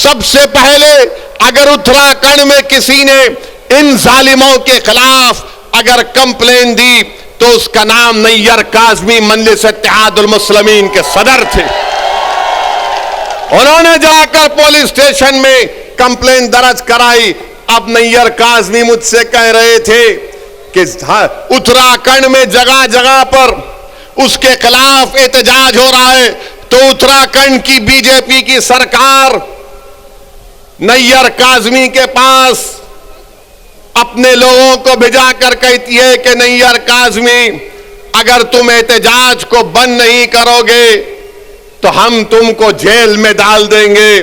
सबसे पहले अगर उत्तराखंड में किसी ने इन जालिमों के खिलाफ अगर कंप्लेन दी तो उसका नाम नैयर काज़मी मजलिस इत्तेहादुल मुस्लिमीन के सदर थे। उन्होंने जाकर पुलिस स्टेशन में कंप्लेन दर्ज कराई। अब नैयर काज़मी मुझसे कह रहे थे कि उत्तराखंड में जगह जगह पर उसके खिलाफ एहतजाज हो रहा है, तो उत्तराखंड की बीजेपी की सरकार नैयर काज़मी के पास अपने लोगों को भिजाकर कहती है कि नैयर काज़मी, अगर तुम एहतजाज को बंद नहीं करोगे तो हम तुमको जेल में डाल देंगे।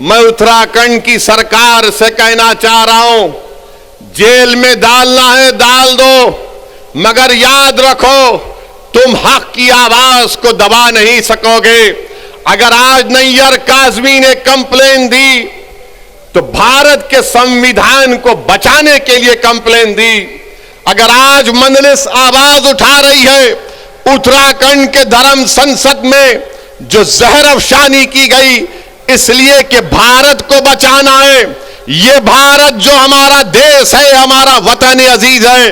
मैं उत्तराखंड की सरकार से कहना चाह रहा हूं, जेल में डालना है डाल दो, मगर याद रखो तुम हक की आवाज को दबा नहीं सकोगे। अगर आज नैयर काज़मी ने कंप्लेन दी तो भारत के संविधान को बचाने के लिए कंप्लेन दी। अगर आज मजलिस आवाज उठा रही है उत्तराखंड के धर्म संसद में जो जहर अफशानी की गई, इसलिए कि भारत को बचाना है। ये भारत जो हमारा देश है, हमारा वतन अजीज है,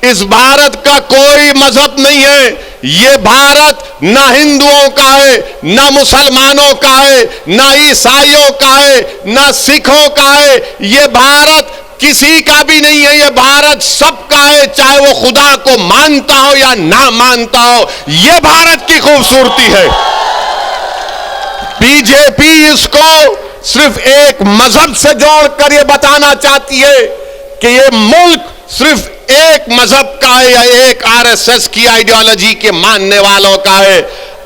इस भारत का कोई मजहब नहीं है। ये भारत ना हिंदुओं का है, ना मुसलमानों का है, ना ईसाइयों का है, ना सिखों का है। ये भारत किसी का भी नहीं है, ये भारत सबका है, चाहे वो खुदा को मानता हो या ना मानता हो। ये भारत की खूबसूरती है। बीजेपी इसको सिर्फ एक मजहब से जोड़कर ये बताना चाहती है कि ये मुल्क सिर्फ एक मजहब का है या एक आरएसएस की आइडियोलॉजी के मानने वालों का है।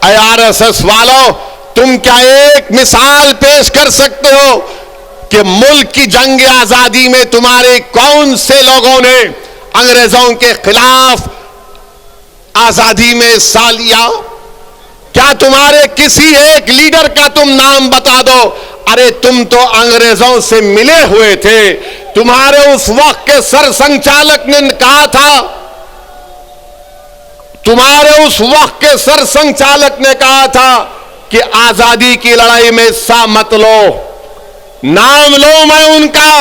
आरएसएस वालों, तुम क्या एक मिसाल पेश कर सकते हो कि मुल्क की जंग आजादी में तुम्हारे कौन से लोगों ने अंग्रेजों के खिलाफ आजादी में हिस्सा लिया? क्या तुम्हारे किसी एक लीडर का तुम नाम बता दो। अरे तुम तो अंग्रेजों से मिले हुए थे। तुम्हारे उस वक्त के सर संचालक ने कहा था, तुम्हारे उस वक्त के सर संचालक ने कहा था कि आजादी की लड़ाई में हिस्सा मत लो। नाम लो मैं उनका।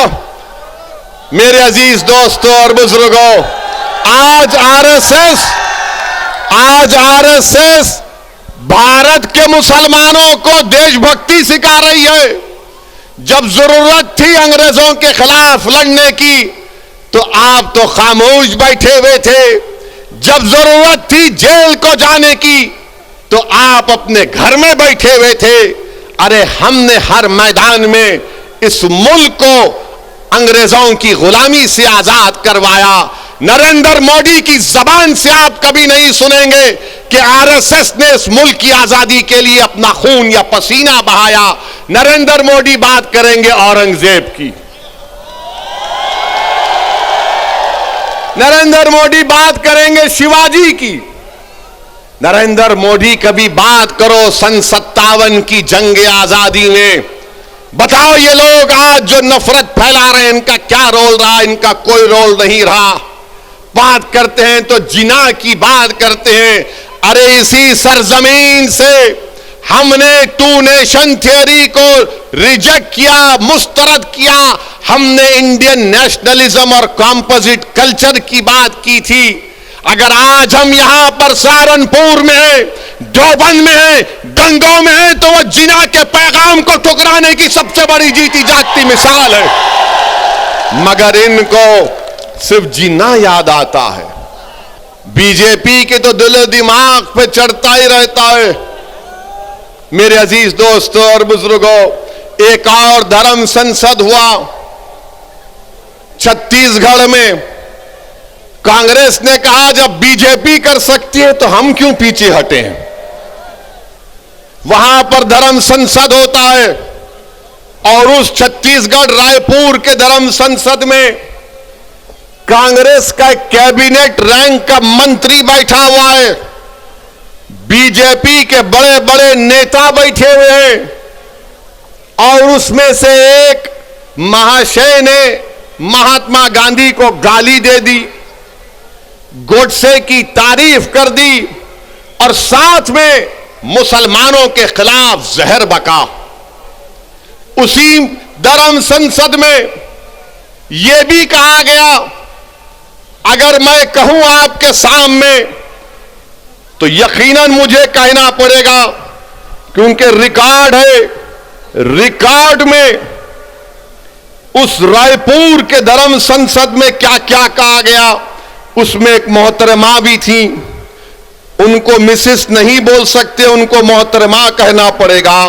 मेरे अजीज दोस्तों और बुजुर्गों, आज आरएसएस भारत के मुसलमानों को देशभक्ति सिखा रही है। जब जरूरत थी अंग्रेजों के खिलाफ लड़ने की तो आप तो खामोश बैठे हुए थे। जब जरूरत थी जेल को जाने की तो आप अपने घर में बैठे हुए थे। अरे हमने हर मैदान में इस मुल्क को अंग्रेजों की गुलामी से आजाद करवाया। नरेंद्र मोदी की जबान से आप कभी नहीं सुनेंगे कि आरएसएस ने इस मुल्क की आजादी के लिए अपना खून या पसीना बहाया। नरेंद्र मोदी बात करेंगे औरंगजेब की, नरेंद्र मोदी बात करेंगे शिवाजी की, नरेंद्र मोदी कभी बात करो सन 57 की जंग आजादी में। बताओ ये लोग आज जो नफरत फैला रहे हैं इनका क्या रोल रहा? इनका कोई रोल नहीं रहा। बात करते हैं तो जिना की बात करते हैं। अरे इसी सरजमीन से हमने टू नेशन थियरी को रिजेक्ट किया, मुस्तरद किया। हमने इंडियन नेशनलिज्म और कॉम्पोजिट कल्चर की बात की थी। अगर आज हम यहां पर सहारनपुर में हैं, देवबंद में हैं, गंगों में हैं, तो वह जिना के पैगाम को ठुकराने की सबसे बड़ी जीती जागती मिसाल है। मगर इनको सिर्फ जिना याद आता है। बीजेपी के तो दिल दिमाग पे चढ़ता ही रहता है। मेरे अजीज दोस्तों और बुजुर्गों, एक और धर्म संसद हुआ छत्तीसगढ़ में। कांग्रेस ने कहा जब बीजेपी कर सकती है तो हम क्यों पीछे हटे हैं। वहां पर धर्म संसद होता है और उस छत्तीसगढ़ रायपुर के धर्म संसद में कांग्रेस का कैबिनेट रैंक का मंत्री बैठा हुआ है, बीजेपी के बड़े बड़े नेता बैठे हुए हैं और उसमें से एक महाशय ने महात्मा गांधी को गाली दे दी, गोडसे की तारीफ कर दी और साथ में मुसलमानों के खिलाफ जहर बका। उसी धर्म संसद में यह भी कहा गया, अगर मैं कहूं आपके सामने तो यकीनन मुझे कहना पड़ेगा, क्योंकि रिकॉर्ड है। रिकॉर्ड में उस रायपुर के धर्म संसद में क्या क्या कहा गया, उसमें एक मोहतरमा भी थी। उनको मिसेस नहीं बोल सकते, उनको मोहतरमा कहना पड़ेगा।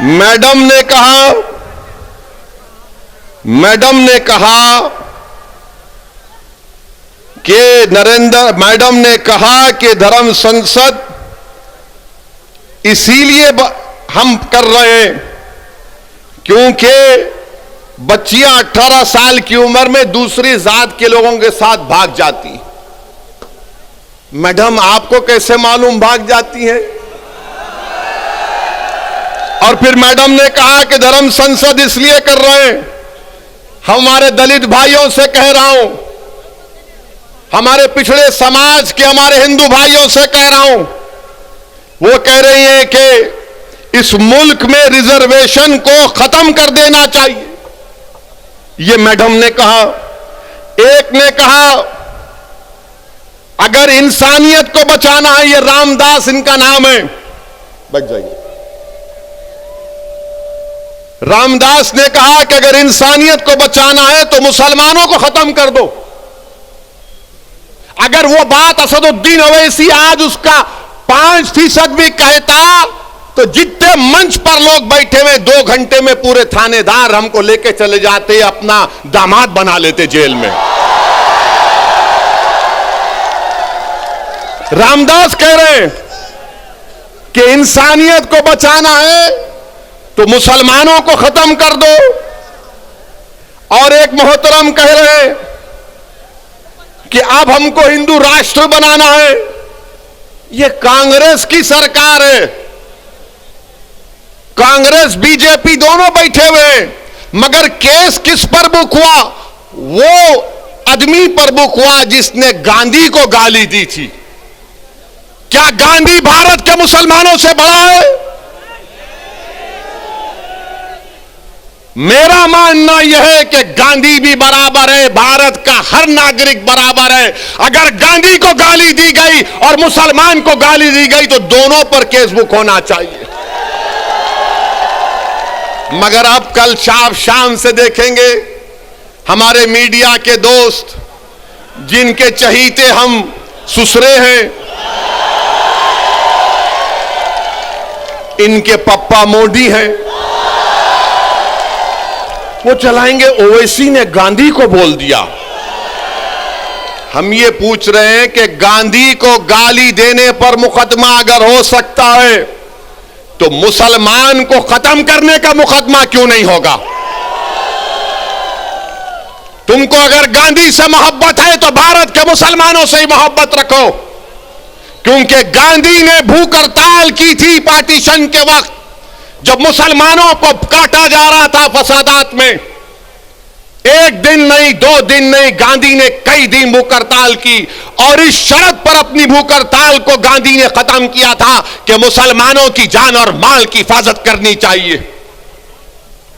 मैडम ने कहा कि मैडम ने कहा कि धर्म संसद इसीलिए हम कर रहे हैं क्योंकि बच्चियां 18 साल की उम्र में दूसरी जात के लोगों के साथ भाग जाती। मैडम आपको कैसे मालूम भाग जाती है? और फिर मैडम ने कहा कि धर्म संसद इसलिए कर रहे हैं, हमारे दलित भाइयों से कह रहा हूं, हमारे पिछड़े समाज के हमारे हिंदू भाइयों से कह रहा हूं, वो कह रही हैं कि इस मुल्क में रिजर्वेशन को खत्म कर देना चाहिए। ये मैडम ने कहा। एक ने कहा अगर इंसानियत को बचाना है, ये रामदास इनका नाम है, बच जाइए। रामदास ने कहा कि अगर इंसानियत को बचाना है तो मुसलमानों को खत्म कर दो। अगर वो बात असदुद्दीन ओवैसी आज उसका 5% भी कहता तो जितने मंच पर लोग बैठे हुए 2 घंटे में पूरे थानेदार हमको लेके चले जाते, अपना दामाद बना लेते जेल में। रामदास कह रहे हैं कि इंसानियत को बचाना है तो मुसलमानों को खत्म कर दो। और एक मोहतरम कह रहे हैं कि अब हमको हिंदू राष्ट्र बनाना है। यह कांग्रेस की सरकार है, कांग्रेस बीजेपी दोनों बैठे हुए हैं, मगर केस किस पर बुक हुआ? वो आदमी पर बुक हुआ जिसने गांधी को गाली दी थी। क्या गांधी भारत के मुसलमानों से बड़ा है? मेरा मानना यह है कि गांधी भी बराबर है, भारत का हर नागरिक बराबर है। अगर गांधी को गाली दी गई और मुसलमान को गाली दी गई तो दोनों पर केस बुक होना चाहिए। मगर अब कल शाम से देखेंगे हमारे मीडिया के दोस्त, जिनके चहीते हम सुसरे हैं, इनके पप्पा मोदी हैं, वो चलाएंगे ओवैसी ने गांधी को बोल दिया। हम ये पूछ रहे हैं कि गांधी को गाली देने पर मुकदमा अगर हो सकता है तो मुसलमान को खत्म करने का मुकदमा क्यों नहीं होगा? तुमको अगर गांधी से मोहब्बत है तो भारत के मुसलमानों से ही मोहब्बत रखो, क्योंकि गांधी ने भूख हड़ताल की थी पार्टीशन के वक्त, जब मुसलमानों को काटा जा रहा था फसादात में। 1 दिन नहीं, 2 दिन नहीं, गांधी ने कई दिन भूख हड़ताल की और इस शर्त पर अपनी भूख हड़ताल को गांधी ने खत्म किया था कि मुसलमानों की जान और माल की हिफाजत करनी चाहिए।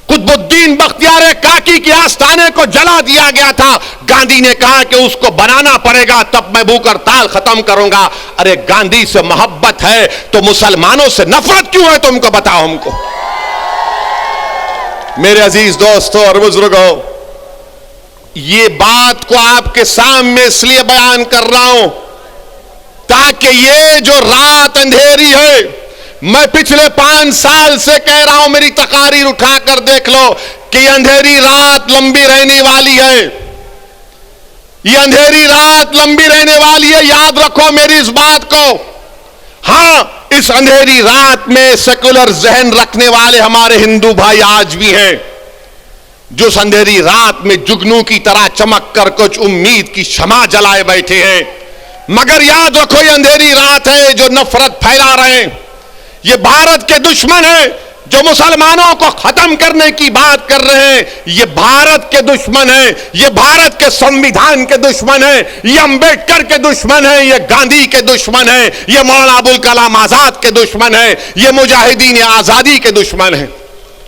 कुतुबुद्दीन बख्तियार काकी के आस्थाने को जला दिया गया था, गांधी ने कहा कि उसको बनाना पड़ेगा तब मैं भूख हड़ताल खत्म करूंगा। अरे गांधी से मोहब्बत है तो मुसलमानों से नफरत क्यों है? तुमको बताओ हमको। मेरे अजीज दोस्तों और बुजुर्गों, ये बात को आपके सामने इसलिए बयान कर रहा हूं ताकि ये जो रात अंधेरी है, मैं पिछले 5 साल से कह रहा हूं, मेरी तकारीर उठाकर देख लो कि अंधेरी रात लंबी रहने वाली है। ये अंधेरी रात लंबी रहने वाली है, याद रखो मेरी इस बात को। हां, इस अंधेरी रात में सेकुलर जहन रखने वाले हमारे हिंदू भाई आज भी हैं, जो इस अंधेरी रात में जुगनू की तरह चमक कर कुछ उम्मीद की शमा जलाए बैठे हैं। मगर याद रखो, ये अंधेरी रात है जो नफरत फैला रहे हैं, ये भारत के दुश्मन हैं जो मुसलमानों को खत्म करने की बात कर रहे हैं, ये भारत के दुश्मन हैं, ये भारत के संविधान के दुश्मन हैं, ये अंबेडकर के दुश्मन हैं, ये गांधी के दुश्मन हैं, ये मौलाना अबुल कलाम आजाद के दुश्मन हैं, ये मुजाहिदीन आजादी के दुश्मन हैं।